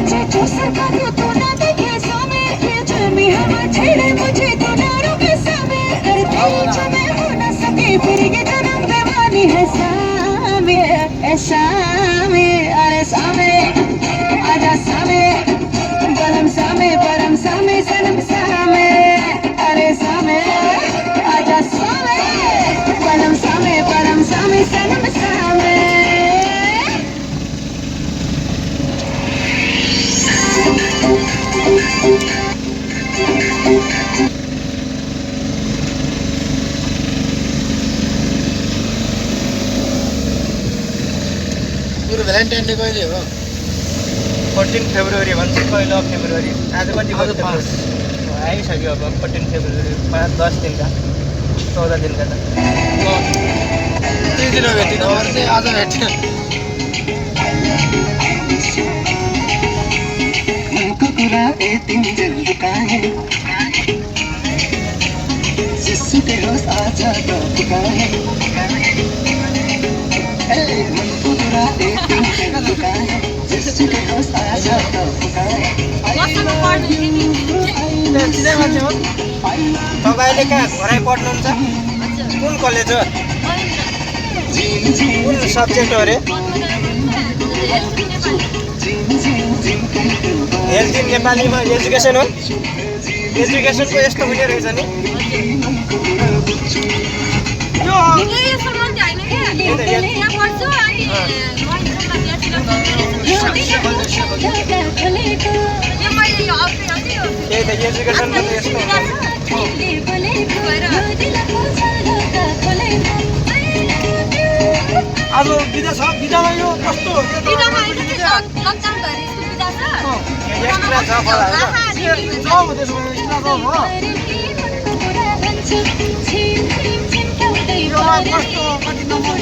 मुझे जो सरका दो तू ना देखे सामे ये जमी हवा छेड़े मुझे तू ना रोके सामे अरे तेरी जो मैं हो ना सके फिर ये जन्म बेमानी है सामे ऐ सामे अरे सामे आजा सामे बलम सामे परम सामे सनम सामे अरे सामे आजा सामे बलम सामे परम सामे सनम सामे पूरा भ्यालेन्टाइन डे कहिले हो 14 फेब्रुअरी भन्छ पहिलो फेब्रुअरी आज कति आइसक्यो अब 14 फेब्रुअरी 5-10 दिनका 14 दिनका त त्यही दिन भेटिन अरू चाहिँ आज भेटिन मनको कुरा यति जेल दुकाए जिसुकै होस् आज त पुकाए मनको कुरा यति जेल दुकाए जिसुकै होस् आज त पुकाए चिने मान्छे हो तपाईँले कहाँ घरै पढ्नुहुन्छ कुन कलेज हो कुन सब्जेक्ट हो अरे हेल्थ इन नेपालीमा एजुकेसन हो एजुकेसनको यस्तो हुने रहेछ नि त्यही त एजुकेसनको त यस्तो आज बिदा छ बिदामा यो कस्तो हो एक्स्ट्रा छ होला कस्तो कति नम्बर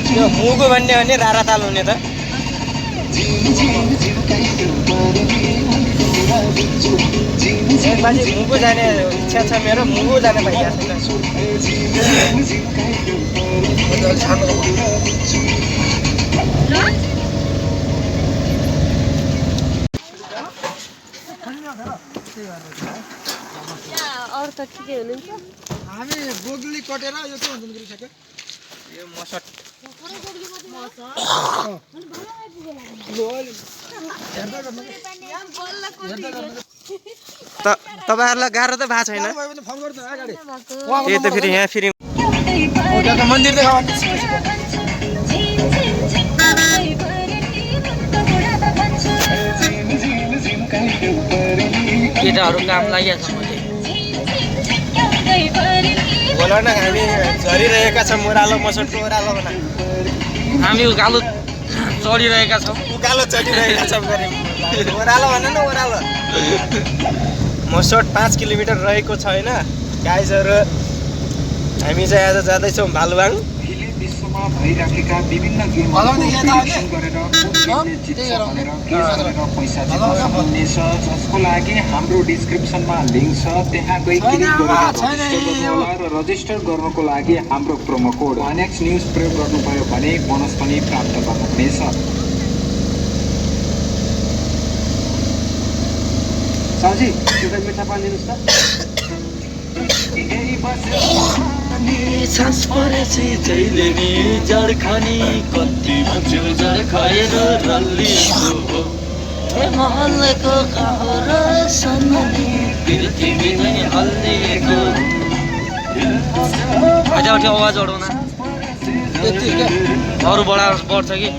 त्यो मुगु भन्ने हो नि राराताल हुने त एकबाजी मुगु जाने इच्छा छ मेरो मुगु जाने भइरहेको अरू त ठिकै हुनुहुन्छ हामी बोगली कटेर यो के भन्छ गरिसक्यो यो मसट तपाईहरुलाई गाह्रो त भएको छैन फोन गर्छु अगाडि त्यही त फेरि यहाँ फेरि मन्दिर देखाउ केटाहरू काम लागिएको छ मैले बोला न हामी झरिरहेका छौँ ओह्रालो मसटको ओह्रालो भन हामी उकालो चढिरहेका छौँ उकालो चढिरहेका छौँ ओह्रालो भन न ओह्रालो मसट 5 किलोमिटर रहेको छ होइन गाइजहरू हामी चाहिँ आज जाँदैछौँ भालुवाङ विश्वमा भइराखेका विभिन्न गेमहरू पैसा जित्न सक्नुहुनेछ जसको लागि हाम्रो डिस्क्रिप्सनमा लिङ्क छ त्यहाँ गई क्लिक गरेर रजिस्टर गर्नको लागि हाम्रो प्रोमो कोड नेक्स्ट न्युज प्रयोग गर्नुभयो भने बोनस पनि प्राप्त गर्नुहुनेछ भाउजी एउटा मिठा पानी दिनुहोस् त सास परेपछि जहिले नि जड खाने कति भन्छु जड खाएर रल्लिएको हे महलको कहर सन्नी पृथ्वी नै हल्लिएको अझ उठ्यो आवाज ओढाउन यति के अरू बढ्छ कि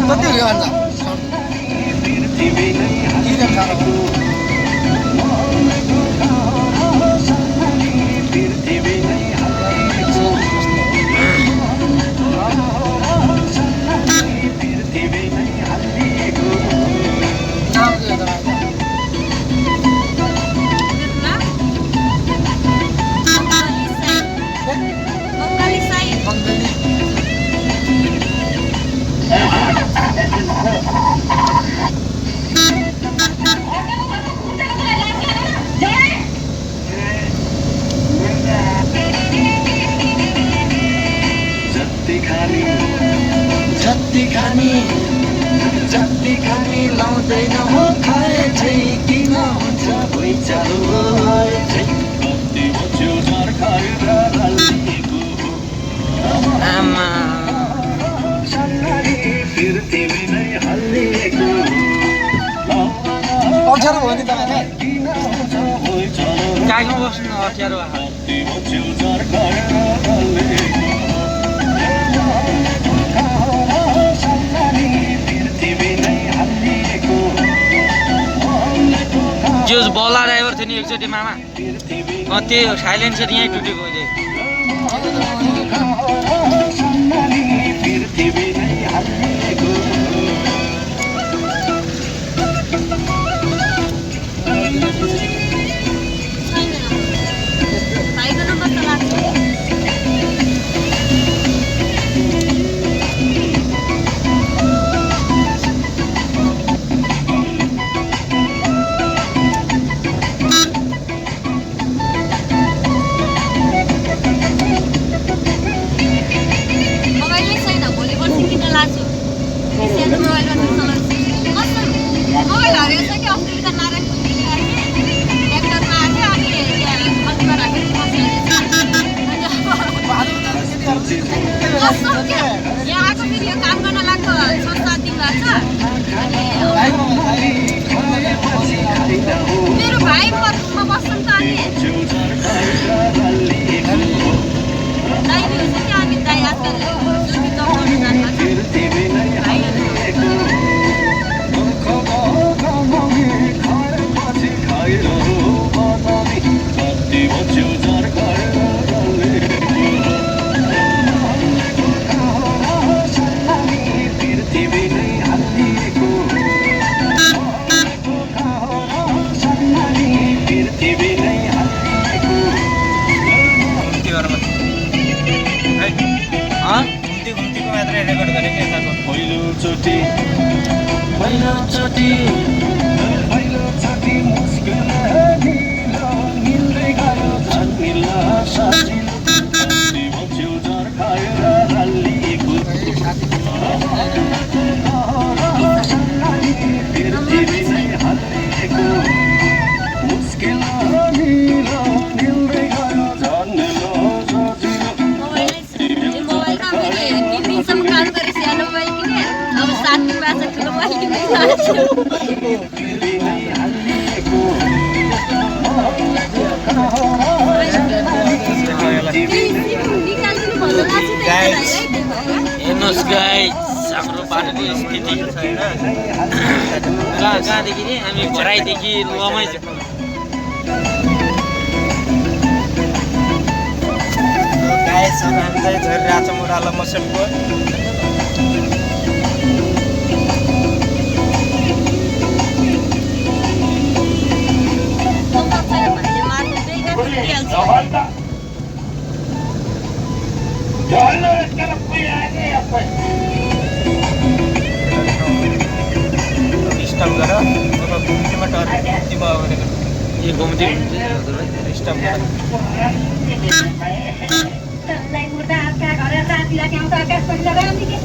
कति हो अन्त किन खानु जति खाने लाउँदैन हो खाए चाहिँ किन हुन्छ भुइँचालो आमा अप्ठ्यारो भयो नि तपाईँलाई गाईमा बस्नु अप्ठ्यारो जो बल्ला ड्राइभर थियो नि एकचोटि मामा त्यो साइलेन्सर यहीँ टुटेको मेरो भाइ म बस्छन् त अनि दाइ आजकल हेर्नुहोस् गाइस हाम्रो बाटोको स्थिति कहाँदेखि नि हामी भराइदेखि लमै गाइस हामी चाहिँ झरिरहेको छ मुरालो मसेपको स्टप गर घुम्तीमा घुम्तीमा यो घुम्ती स्टप गर मुर्दा आजका घर जातिलाई क्या आकाश पनि लगाउने के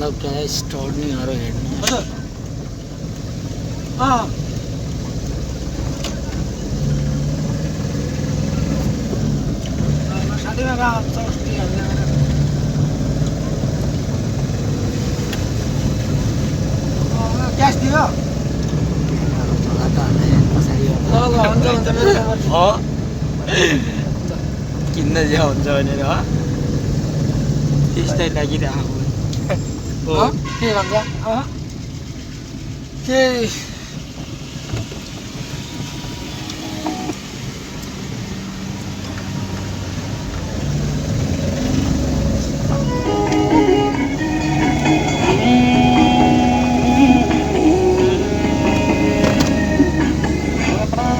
मतलब क्या है स्टोर नहीं आ रहा है क्यास दियो किन्न ज्या हुन्छ भनेर त्यस्तै लागिरहेको के भन्छ के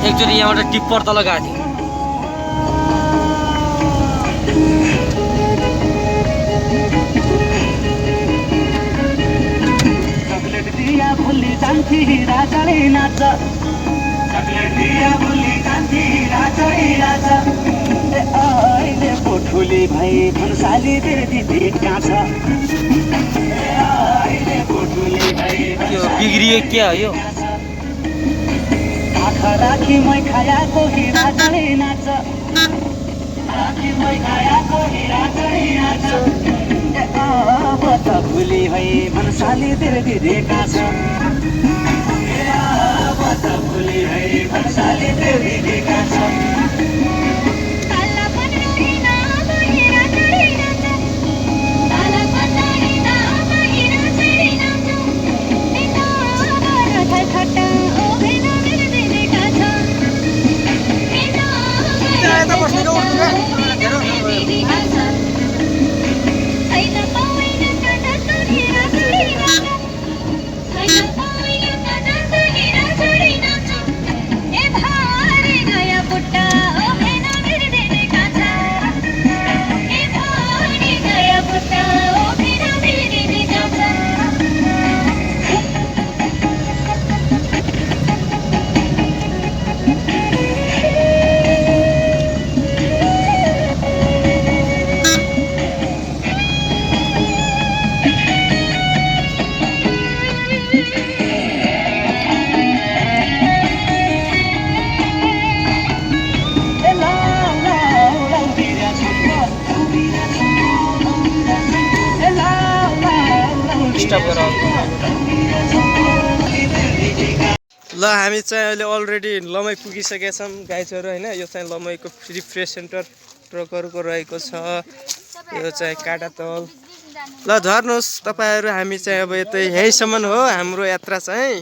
एकचोटि यहाँबाट टिप्पर तल गएको थिएँ भुली जान्थी राजाले नाच चकलेट दिया भुली जान्थी राजाले नाच अहिले पोठुली भई भन्साली दिदी भेट्का छ अहिले पोठुली भई यो बिग्रियो क्या हो यो आँखा राखी मै खायाको हिरा चढे नाच राखी मै खायाको हिरा चढे नाच अब त भुली भई भन्साली दिदी भेट्का छ अब त भुली भई भन्साली दिदी भेट्का छ ल हामी चाहिँ अहिले अलरेडी लमै पुगिसकेका छौँ गाइजहरू होइन यो चाहिँ लमैको रिफ्रेस सेन्टर ट्रकहरूको रहेको छ यो चाहिँ काटातल ल झर्नुहोस् तपाईँहरू हामी चाहिँ अब यतै यहीँसम्म हो हाम्रो यात्रा चाहिँ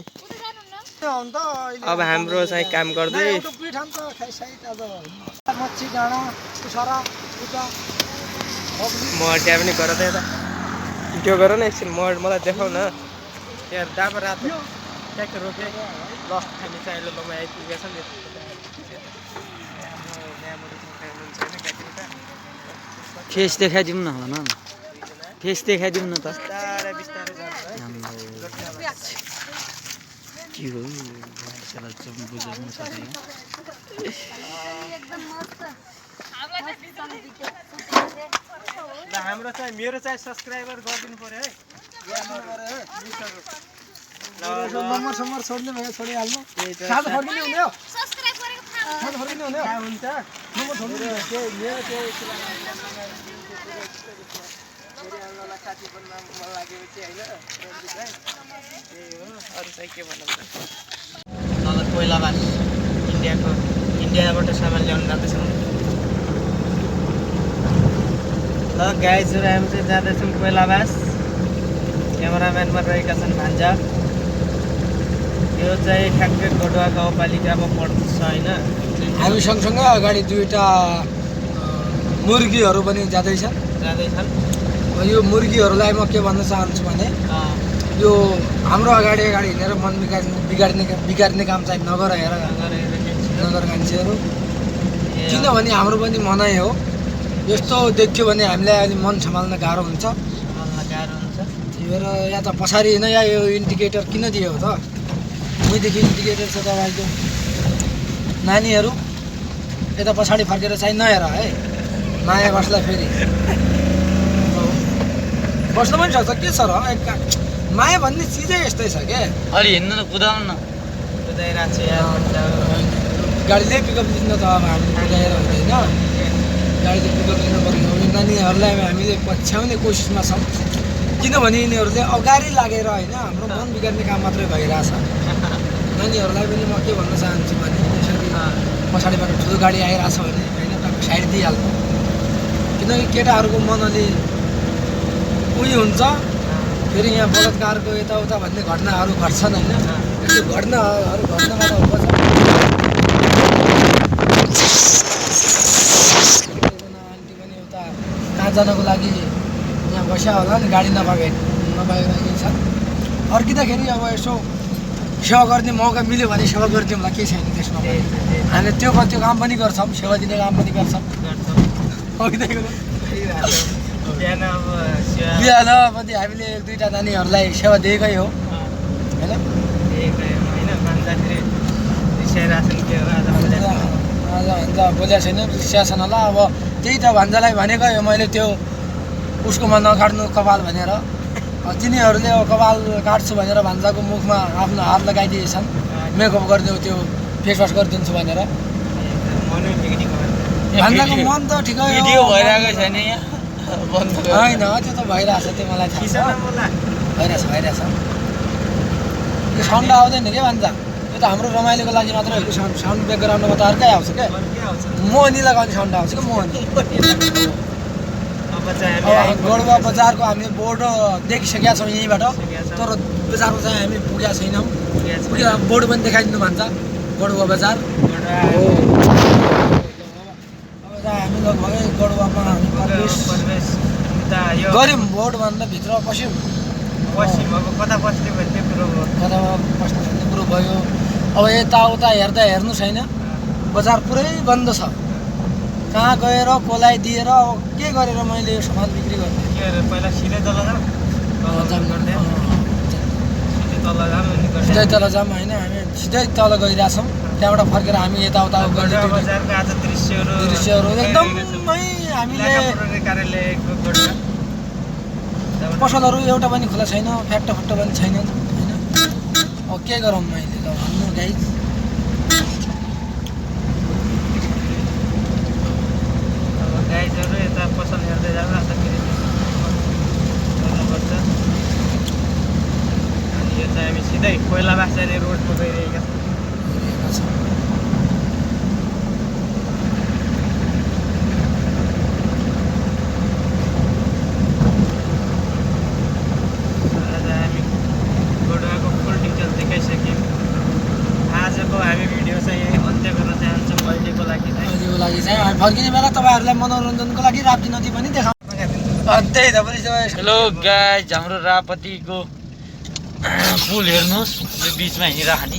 अब हाम्रो चाहिँ काम गर्दै म त्यहाँ पनि गर त यता भिडियो गर न एकछिन मलाई देखाउ न यहाँ डाबा रातो ट्याक्टर रोके ल हामी चाहिँ अहिले लमै आइपुगेका छौँ फेस देखाइदिउँ न भन फेस देखाइदिउँ न त बिस्तारै बिस्तारै के हो बुझाउनु छ ल हाम्रो चाहिँ मेरो चाहिँ सब्सक्राइबर गरिदिनु पर्यो है नम्बर सम्बर छोड्ने भयो छोडिहाल्नु साथ फर्किने हुने हो साथ फर्किने हुने हो हुन्छ नम्बर छोड्नु फेरि आउनुलाई साथी बन्न मन लागेपछि होइन रन्जित भाइ त्यही हो अरू चाहिँ के भन्नु त कोइलाबास इन्डियाबाट सामान ल्याउनु जाँदैछौँ ल गाइजहरू हामी चाहिँ जाँदैछौँ कोइलाबास क्यामेराम्यानमा रहेका छन् भान्जा यो चाहिँ ठ्याक्कै गडुवा गाउँपालिकामा पर्दछ होइन हामी सँगसँगै अगाडि दुईवटा मुर्गीहरू पनि जाँदैछन् यो मुर्गीहरूलाई म के भन्न चाहन्छु भने यो हाम्रो अगाडि हिँडेर मन बिगार्ने काम चाहिँ नगर हेर नगर मान्छेहरू किनभने हाम्रो पनि मनाइ हो यस्तो देख्यो भने हामीलाई अलि मन सम्हाल्न गाह्रो हुन्छ त्यही भएर या त पछाडि नै या यो इन्डिकेटर किन दियो त मैदेखि इन्डिकेटर छ तपाईँको नानीहरू यता पछाडि फर्केर चाहिँ नहेर है माया बस्ला फेरि बस्नु पनि सक्छ के छ र माया भन्ने चिजै यस्तै छ क्या अलि हिँड्नु न कुदाउनु न कुदाइरहेको छ यार गाडीले पिकअप लिनु त अब हामी कुदाएर हुँदैन गाडीले पिकअप लिनु पर्ने हो यो नानीहरूलाई हामीले पछ्याउने कोसिसमा छौँ किनभने यिनीहरूले अगाडि लागेर होइन हाम्रो मन बिगार्ने काम मात्रै भइरहेछ नानीहरूलाई पनि म के भन्न चाहन्छु भने यसरी पछाडिबाट ठुलो गाडी आइरहेछ भने होइन टक्क साइड दिइहाल्नु किनकि केटाहरूको मन अलि उयो हुन्छ फेरि यहाँ बलात्कारको यताउता भन्ने घटनाहरू घट्छन् होइन त्यो घटनाहरू घट्नबाट बचाउनु आन्टी पनि उता कहाँ जानको लागि यहाँ बस्या होला नि गाडी नपाएर छ फर्किँदाखेरि अब यसो सेवा गर्ने मौका मिल्यो भने सेवा गरिदिउँला केही छैन त्यसमा हामीले त्यो काम पनि गर्छौँ सेवा दिने काम पनि गर्छौँ बिहान पनि हामीले एक दुईवटा नानीहरूलाई सेवा दिएकै हो होइन भान्जा बोलेको छैन रिसिया छैन होला अब त्यही त भान्जालाई भनेकै हो मैले त्यो उसकोमा नकाट्नु कपाल भनेर तिनीहरूले कपाल काट्छु भनेर भान्जाको मुखमा आफ्नो हात लगाइदिएछन् मेकअप गरिदियो त्यो फेस वास गरिदिन्छु भनेर भान्जाको मन त ठिकै भिडियो भइरहेको छैन यहाँ होइन त्यो त भइरहेछ त्यो मलाई थाहा छ भइरहेछ यो साउन्ड आउँदैन क्या भान्जा यो त हाम्रो रमाइलोको लागि मात्रै हो कि साउन्ड ब्याकग्राउन्डमा त अर्कै आउँछ क्या मोहनी लगाउने साउन्ड आउँछ क्या मोहनी गडुवा बजारको हामी बोर्ड देखिसकेका छौँ यहीँबाट तर बजारमा चाहिँ हामी पुगेका छैनौँ बोर्ड पनि देखाइदिनु भन्छ गडुवा बजार अब हामी लगभगै गडुवामा हामी प्रवेश गऱ्यौँ बोर्डभन्दा भित्र पस्यौँ कता बस्ने भन्ने कुरो हो कता बस्ने भन्ने कुरो भयो अब यताउता हेर्दा हेर्नु छैन बजार पुरै बन्द छ कहाँ गएर कसलाई दिएर के गरेर मैले यो सामान बिक्री गर्ने के अरे पहिला सिधै तल सिधै तल जाऊँ होइन हामी सिधै तल गइरहेछौँ त्यहाँबाट फर्केर हामी यताउता दृश्यहरू एकदमै हामीले पसलहरू एउटा पनि खुला छैन फ्याक्टो पनि छैन होइन अब के गरौँ मैले ल भन्नु गाइज गाइजहरू यता पसल हेर्दै जाँदा अन्त फेरि गर्नुपर्छ अनि यो चाहिँ हामी सिधै कोइलाबास जाने रोडमा गइरहेका छौँ आज हामी गडुवाको फुल डिटेल देखाइसक्यौँ आजको हामी भिडियो चाहिँ यही अन्त्य गर्न चाहन्छौँ अहिलेको लागि चाहिँ हामी फर्किने बेला तपाईँहरूलाई मनोरञ्जनको लागि राप्ती नदी पनि देखाउँ त्यही त पनि हेलो गाइज हाम्रो रापतीको पुल हेर्नुहोस् यो बिचमा हिँडिरहेको नि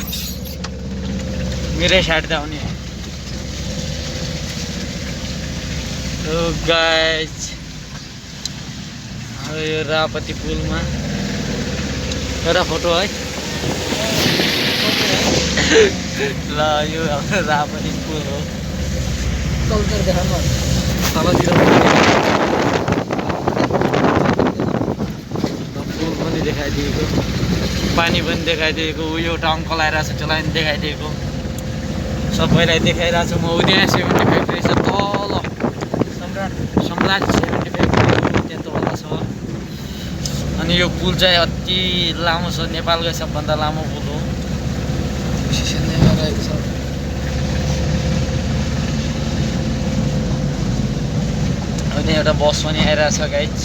मेरै साइड त आउने हेलो गाइज यो रापती पुलमा एउटा फोटो है ल यो हाम्रो रापती पुल हो कल्चर देखाउनु तलतिर पुल पनि देखाइदिएको पानी पनि देखाइदिएको उयो एउटा अङ्कल आइरहेको छ त्यसलाई पनि देखाइदिएको सबैलाई देखाइरहेको छु म उद्या 75 रहेछ तल सम्राट 75 त्यहाँ तल छ अनि यो पुल चाहिँ अति लामो छ, नेपालकै सबभन्दा लामो पुल हो। रहेको छ। अनि एउटा बस पनि आइरहेछ गाइज,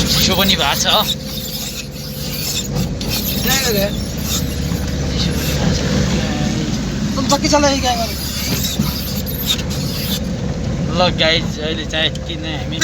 चिसो पनि भएको छ। तुम पक्की चलाएगी क्या हमारी? ल गाइज अहिले चाहिँ यति नै हामी